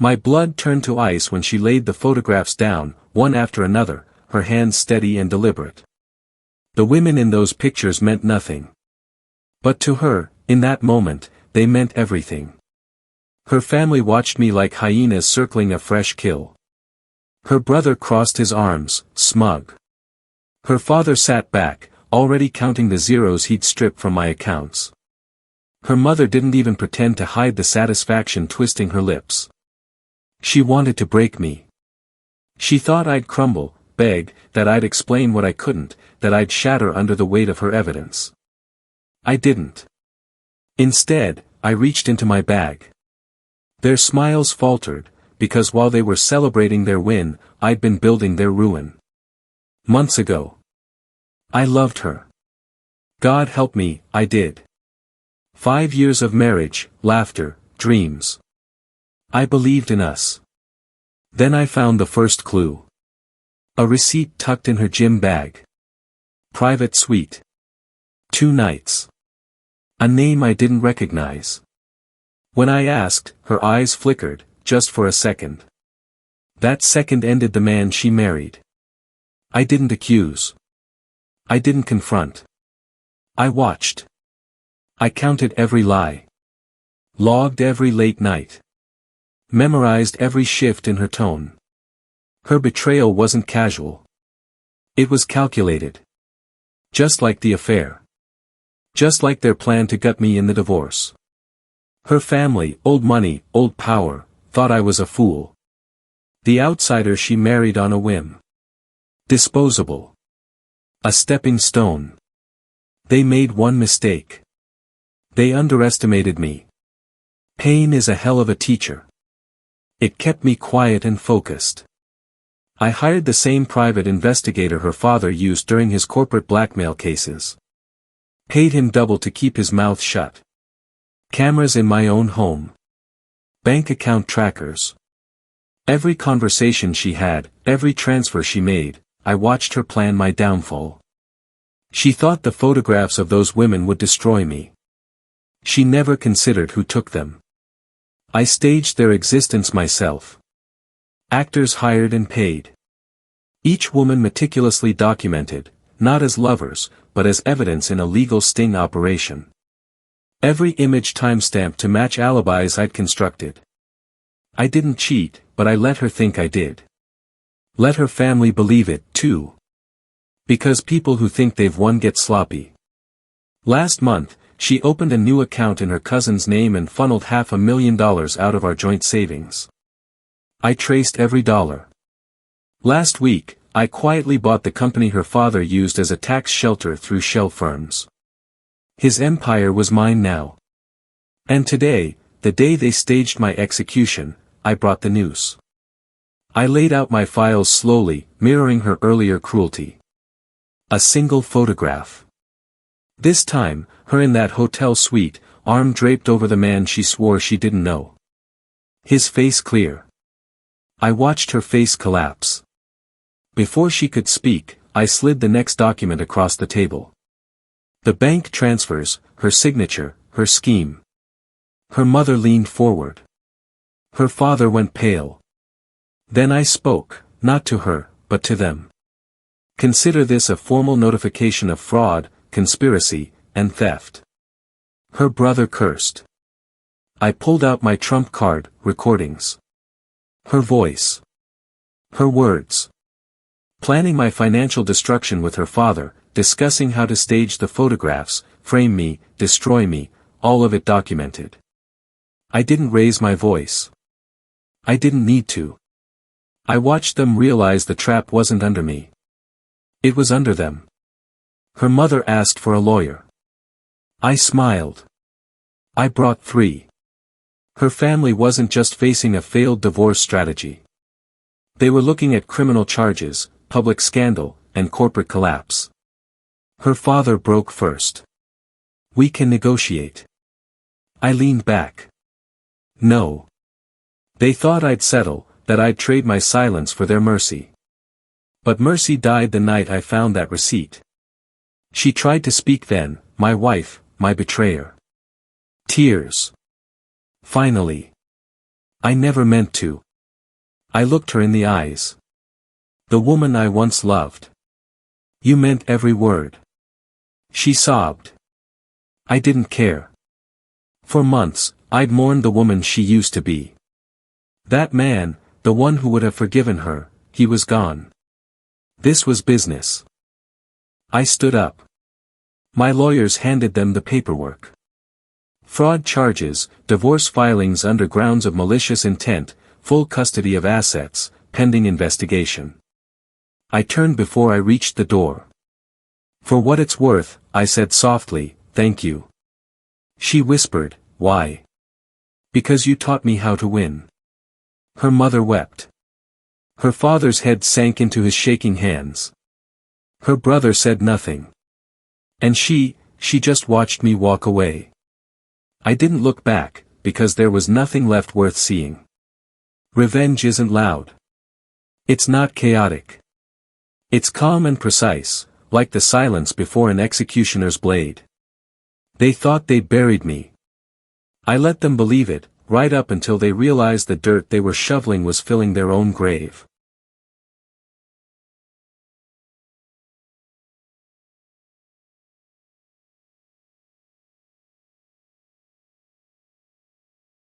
My blood turned to ice when she laid the photographs down, one after another, her hands steady and deliberate. The women in those pictures meant nothing. But to her, in that moment, they meant everything. Her family watched me like hyenas circling a fresh kill. Her brother crossed his arms, smug. Her father sat back, already counting the zeros he'd stripped from my accounts. Her mother didn't even pretend to hide the satisfaction twisting her lips. She wanted to break me. She thought I'd crumble, beg, that I'd explain what I couldn't, that I'd shatter under the weight of her evidence. I didn't. Instead, I reached into my bag. Their smiles faltered, because while they were celebrating their win, I'd been building their ruin. Months ago. I loved her. God help me, I did. 5 years of marriage, laughter, dreams. I believed in us. Then I found the first clue. A receipt tucked in her gym bag. Private suite. 2 nights. A name I didn't recognize. When I asked, her eyes flickered, just for a second. That second ended the man she married. I didn't accuse. I didn't confront. I watched. I counted every lie. Logged every late night. Memorized every shift in her tone. Her betrayal wasn't casual. It was calculated. Just like the affair. Just like their plan to gut me in the divorce. Her family, old money, old power, thought I was a fool. The outsider she married on a whim. Disposable. A stepping stone. They made one mistake. They underestimated me. Pain is a hell of a teacher. It kept me quiet and focused. I hired the same private investigator her father used during his corporate blackmail cases. Paid him double to keep his mouth shut. Cameras in my own home. Bank account trackers. Every conversation she had, every transfer she made, I watched her plan my downfall. She thought the photographs of those women would destroy me. She never considered who took them. I staged their existence myself. Actors hired and paid. Each woman meticulously documented, not as lovers, but as evidence in a legal sting operation. Every image timestamped to match alibis I'd constructed. I didn't cheat, but I let her think I did. Let her family believe it, too. Because people who think they've won get sloppy. Last month, she opened a new account in her cousin's name and funneled $500,000 out of our joint savings. I traced every dollar. Last week, I quietly bought the company her father used as a tax shelter through shell firms. His empire was mine now. And today, the day they staged my execution, I brought the noose. I laid out my files slowly, mirroring her earlier cruelty. A single photograph. This time, her in that hotel suite, arm draped over the man she swore she didn't know. His face clear. I watched her face collapse. Before she could speak, I slid the next document across the table. The bank transfers, her signature, her scheme. Her mother leaned forward. Her father went pale. Then I spoke, not to her, but to them. Consider this a formal notification of fraud, conspiracy, and theft. Her brother cursed. I pulled out my trump card, recordings. Her voice. Her words. Planning my financial destruction with her father, discussing how to stage the photographs, frame me, destroy me, all of it documented. I didn't raise my voice. I didn't need to. I watched them realize the trap wasn't under me. It was under them. Her mother asked for a lawyer. I smiled. I brought 3. Her family wasn't just facing a failed divorce strategy. They were looking at criminal charges, public scandal, and corporate collapse. Her father broke first. We can negotiate. I leaned back. No. They thought I'd settle, that I'd trade my silence for their mercy. But mercy died the night I found that receipt. She tried to speak then, my wife, my betrayer. Tears. Finally. I never meant to. I looked her in the eyes. The woman I once loved. You meant every word. She sobbed. I didn't care. For months, I'd mourned the woman she used to be. That man, the one who would have forgiven her, he was gone. This was business. I stood up. My lawyers handed them the paperwork. Fraud charges, divorce filings under grounds of malicious intent, full custody of assets, pending investigation. I turned before I reached the door. For what it's worth, I said softly, thank you. She whispered, why? Because you taught me how to win. Her mother wept. Her father's head sank into his shaking hands. Her brother said nothing. And she just watched me walk away. I didn't look back, because there was nothing left worth seeing. Revenge isn't loud. It's not chaotic. It's calm and precise, like the silence before an executioner's blade. They thought they'd buried me. I let them believe it, right up until they realized the dirt they were shoveling was filling their own grave.